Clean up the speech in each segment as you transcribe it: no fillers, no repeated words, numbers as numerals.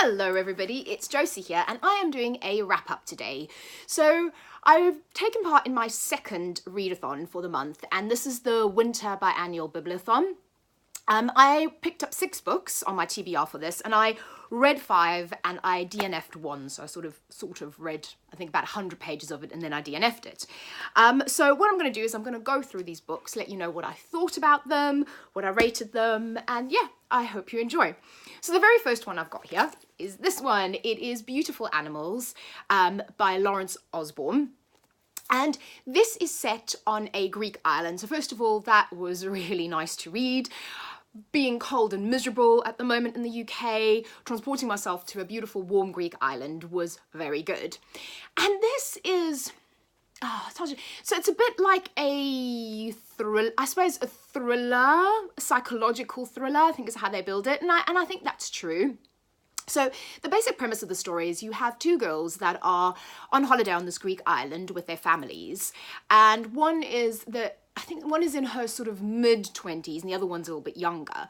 Hello everybody, it's Josie here and I am doing a wrap up today. So I've taken part in my second readathon for the month and this is the winter biannual Bibliathon. I picked up 6 books on my TBR for this and I read 5 and I DNF'd 1, so I sort of read I think about 100 pages of it and then I DNF'd it. So what I'm going to do is I'm going to go through these books, let you know what I thought about them, what I rated them, and yeah, I hope you enjoy. So the very first one I've got here is this one. It is Beautiful Animals by Lawrence Osborne. And this is set on a Greek island. So first of all, that was really nice to read. Being cold and miserable at the moment in the UK, transporting myself to a beautiful warm Greek island was very good. And this is, so it's a bit like a thriller, I suppose a thriller, a psychological thriller, I think is how they build it. And I think that's true. So the basic premise of the story is you have 2 girls that are on holiday on this Greek island with their families, and one is I think one is in her sort of mid-20s and the other one's a little bit younger.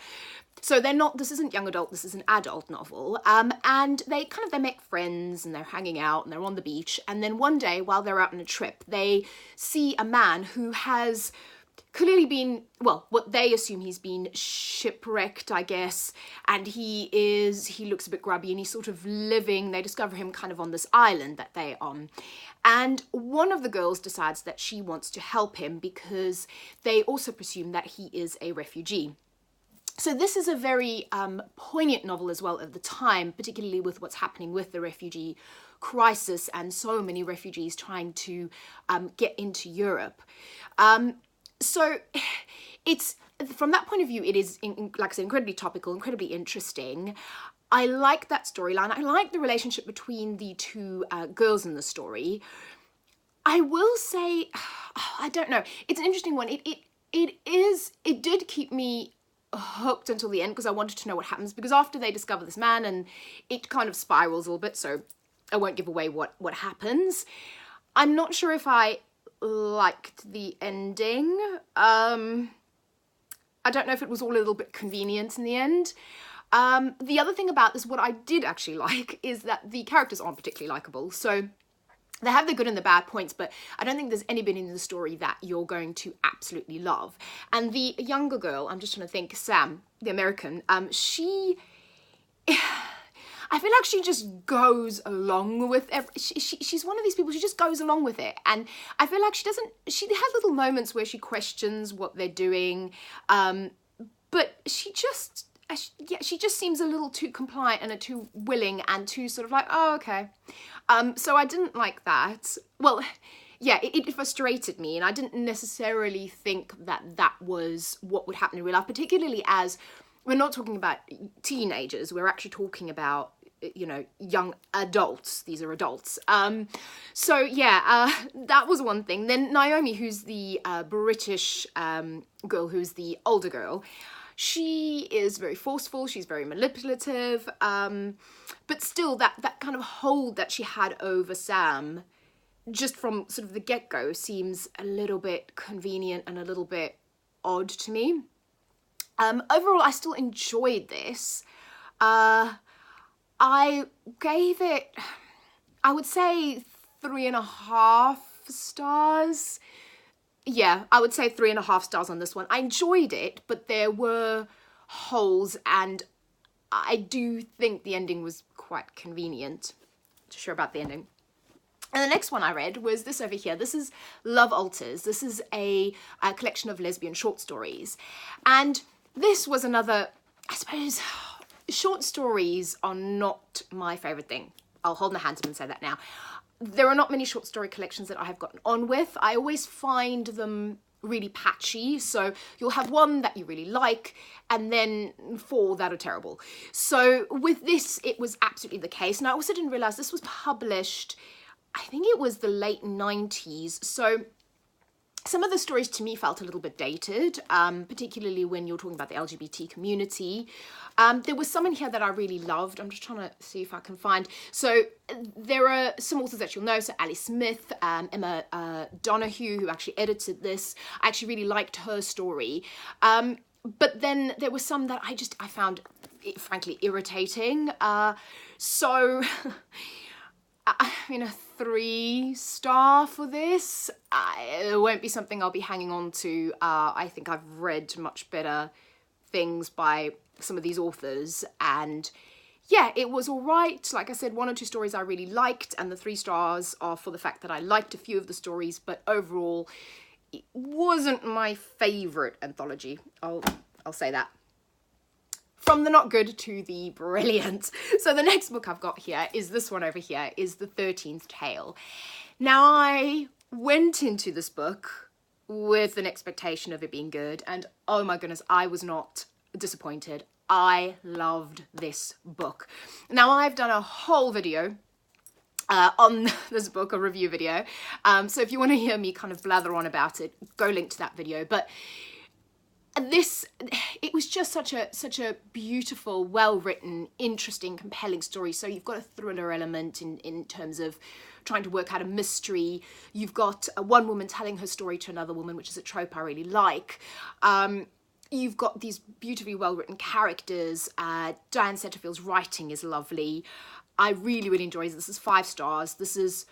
So this isn't young adult, this is an adult novel, and they make friends and they're hanging out and they're on the beach, and then one day while they're out on a trip they see a man who has clearly been, well, what they assume he's been shipwrecked, I guess, and he looks a bit grubby and he's sort of living, they discover him kind of on this island that they're on. And one of the girls decides that she wants to help him because they also presume that he is a refugee. So this is a very poignant novel as well at the time, particularly with what's happening with the refugee crisis and so many refugees trying to get into Europe. So it's, from that point of view, it is, like I said, incredibly topical, incredibly interesting. I like that storyline. I like the relationship between the 2 girls in the story. I will say, I don't know, it's an interesting one. It did keep me hooked until the end because I wanted to know what happens, because after they discover this man and it kind of spirals a little bit, so I won't give away what happens. I'm not sure if I liked the ending. I don't know if it was all a little bit convenient in the end. The other thing about this, what I did actually like, is that the characters aren't particularly likable. So they have the good and the bad points, but I don't think there's anybody in the story that you're going to absolutely love. And the younger girl, I'm just trying to think, Sam, the American, I feel like she just goes along with she's one of these people, she just goes along with it. And I feel like she has little moments where she questions what they're doing, but she just seems a little too compliant and too willing and too sort of like, oh, okay. So I didn't like that. Well, yeah, it frustrated me, and I didn't necessarily think that was what would happen in real life, particularly as we're not talking about teenagers, we're actually talking about, you know, young adults. These are adults. So yeah, that was one thing. Then Naomi, who's the British girl, who's the older girl, she is very forceful, she's very manipulative, but still that kind of hold that she had over Sam, just from sort of the get-go, seems a little bit convenient and a little bit odd to me. Overall, I still enjoyed this. I gave it, I would say 3.5 stars. Yeah, I would say 3.5 stars on this one. I enjoyed it, but there were holes, and I do think the ending was quite convenient. Not sure about the ending. And the next one I read was this over here. This is Love Alters. This is a collection of lesbian short stories. And this was another, I suppose, short stories are not my favourite thing. I'll hold my hands up and say that now. There are not many short story collections that I have gotten on with. I always find them really patchy. So you'll have one that you really like and then 4 that are terrible. So with this, it was absolutely the case. And I also didn't realise this was published, I think it was the late 90s. So some of the stories to me felt a little bit dated, particularly when you're talking about the LGBT community. There was some in here that I really loved. I'm just trying to see if I can find. So there are some authors that you'll know. So Ali Smith, Emma Donoghue, who actually edited this. I actually really liked her story. But then there were some that I found frankly irritating. So I mean, a 3-star for this. It won't be something I'll be hanging on to. I think I've read much better things by some of these authors, and yeah, it was all right. Like I said, 1 or 2 stories I really liked, and the 3 stars are for the fact that I liked a few of the stories, but overall it wasn't my favourite anthology. I'll say that. From the not good to the brilliant. So the next book I've got here is this one over here, is the 13th Tale. Now, I went into this book with an expectation of it being good, and oh my goodness, I was not disappointed. I loved this book. Now, I've done a whole video on this book, a review video. So if you want to hear me kind of blather on about it, go link to that video. But it was just such a beautiful, well-written, interesting, compelling story. So you've got a thriller element in terms of trying to work out a mystery. You've got one woman telling her story to another woman, which is a trope I really like. You've got these beautifully well-written characters. Diane Setterfield's writing is lovely. I really, really enjoyed this. This is 5 stars. This is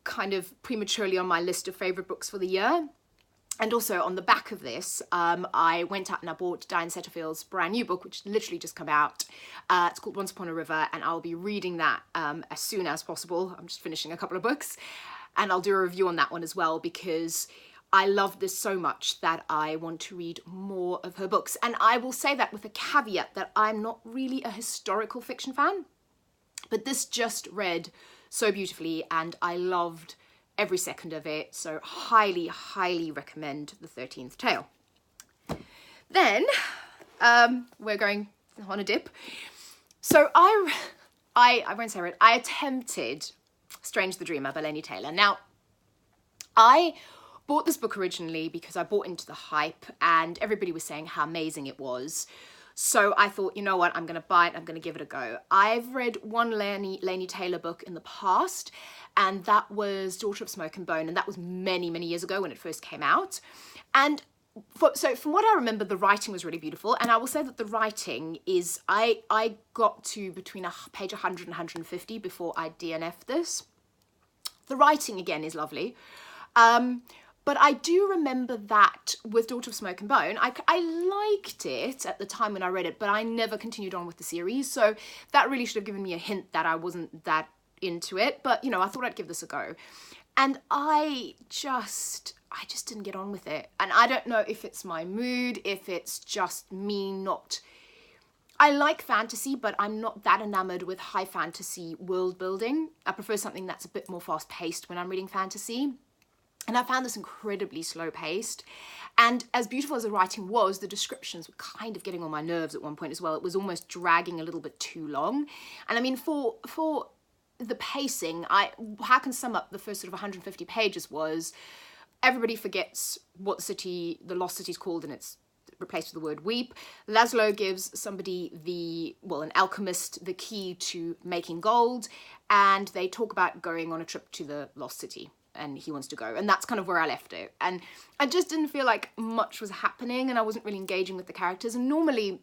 kind of prematurely on my list of favourite books for the year. And also on the back of this, I went out and I bought Diane Setterfield's brand new book, which literally just come out. It's called Once Upon a River, and I'll be reading that as soon as possible. I'm just finishing a couple of books, and I'll do a review on that one as well, because I love this so much that I want to read more of her books. And I will say that with a caveat that I'm not really a historical fiction fan, but this just read so beautifully and I loved every second of it. So highly, highly recommend the 13th Tale. Then we're going on a dip. So I won't say it, I attempted Strange the Dreamer by Lena Taylor. Now, I bought this book originally because I bought into the hype and everybody was saying how amazing it was. So I thought, you know what, I'm going to buy it, I'm going to give it a go. I've read one Lena Taylor book in the past, and that was Daughter of Smoke and Bone, and that was many, many years ago when it first came out. And so from what I remember, the writing was really beautiful, and I will say that the writing is, I got to between page 100 and 150 before I DNF'd this. The writing, again, is lovely. But I do remember that with Daughter of Smoke and Bone, I liked it at the time when I read it, but I never continued on with the series. So that really should have given me a hint that I wasn't that into it. But, you know, I thought I'd give this a go. And I just didn't get on with it. And I don't know if it's my mood, if it's just me not... I like fantasy, but I'm not that enamored with high fantasy world building. I prefer something that's a bit more fast-paced when I'm reading fantasy. And I found this incredibly slow-paced. And as beautiful as the writing was, the descriptions were kind of getting on my nerves at one point as well. It was almost dragging a little bit too long. And I mean, for the pacing, how I can sum up the first sort of 150 pages was, everybody forgets what the lost city is called, and it's replaced with the word weep. Laszlo gives somebody an alchemist, the key to making gold, and they talk about going on a trip to the lost city. And he wants to go, and that's kind of where I left it. And I just didn't feel like much was happening, and I wasn't really engaging with the characters. And normally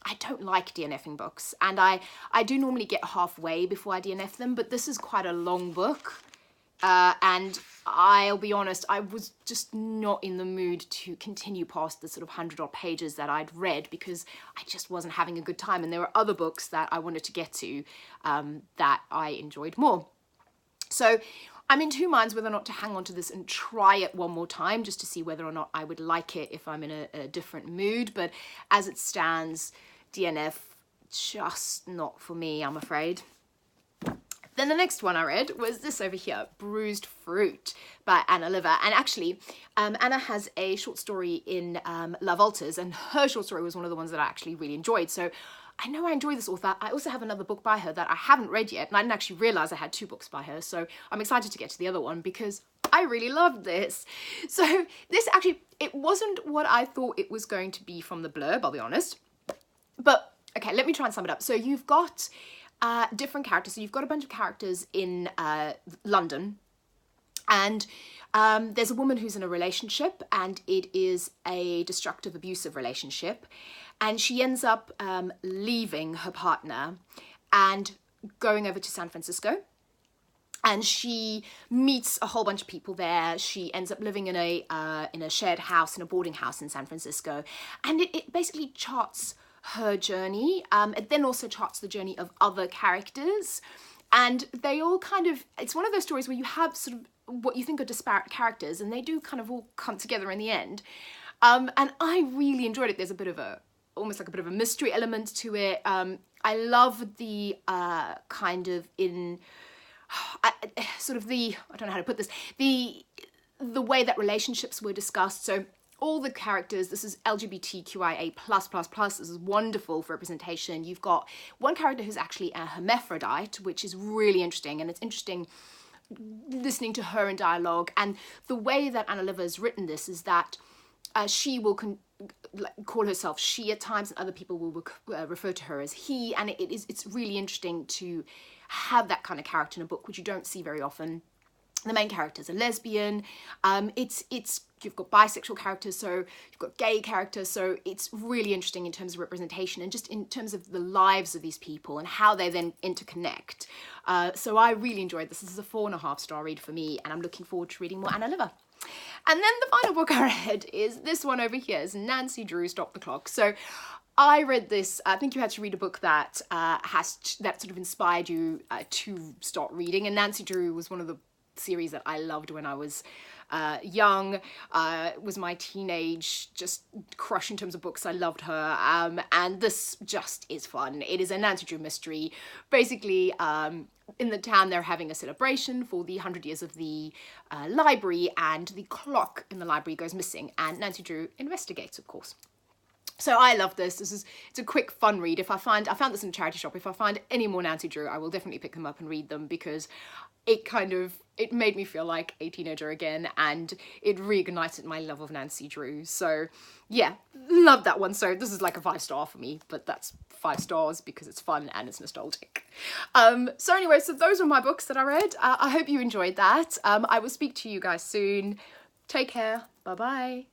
I don't like DNFing books, and I do normally get halfway before I DNF them, but this is quite a long book, and I'll be honest, I was just not in the mood to continue past the sort of 100-odd pages that I'd read, because I just wasn't having a good time, and there were other books that I wanted to get to that I enjoyed more. So I'm in 2 minds whether or not to hang on to this and try it one more time just to see whether or not I would like it if I'm in a different mood. But as it stands, DNF, just not for me, I'm afraid. Then the next one I read was this over here, Bruised Fruit by Anna Liver. And actually, Anna has a short story in Love Alters, and her short story was one of the ones that I actually really enjoyed. So I know I enjoy this author. I also have another book by her that I haven't read yet, and I didn't actually realise I had 2 books by her, so I'm excited to get to the other one because I really loved this. So this actually, it wasn't what I thought it was going to be from the blurb, I'll be honest. But, okay, let me try and sum it up. So you've got different characters. So you've got a bunch of characters in London, And there's a woman who's in a relationship, and it is a destructive, abusive relationship. And she ends up leaving her partner and going over to San Francisco. And she meets a whole bunch of people there. She ends up living in a shared house, in a boarding house in San Francisco. And it basically charts her journey. It then also charts the journey of other characters. And they all kind of, it's one of those stories where you have sort of what you think are disparate characters, and they do kind of all come together in the end. And I really enjoyed it. There's a bit of almost like a bit of a mystery element to it. I love the kind of I don't know how to put this, the way that relationships were discussed. So all the characters, this is LGBTQIA+++, this is wonderful for representation. You've got one character who's actually a hermaphrodite, which is really interesting, and it's interesting listening to her in dialogue. And the way that Anna Liver has written this is that she will call herself she at times, and other people will refer to her as he, and it's really interesting to have that kind of character in a book, which you don't see very often. The main character's a lesbian. You've got bisexual characters, so you've got gay characters, so it's really interesting in terms of representation and just in terms of the lives of these people and how they then interconnect. So I really enjoyed this. This is a 4.5-star read for me, and I'm looking forward to reading more Anna Liver. And then the final book I read is this one over here, is Nancy Drew, Stop the Clock. So I read this. I think you had to read a book that that sort of inspired you to start reading, and Nancy Drew was one of the series that I loved when I was young. Was my teenage just crush in terms of books. I loved her, and this just is fun. It is a Nancy Drew mystery. Basically, in the town they're having a celebration for the 100 years of the library, and the clock in the library goes missing, and Nancy Drew investigates, of course. So I love this. It's a quick, fun read. I found this in a charity shop. If I find any more Nancy Drew, I will definitely pick them up and read them, because it made me feel like a teenager again, and it reignited my love of Nancy Drew. So yeah, love that one. So this is like a 5-star for me, but that's 5 stars because it's fun and it's nostalgic. So anyway, so those are my books that I read. I hope you enjoyed that. I will speak to you guys soon. Take care. Bye-bye.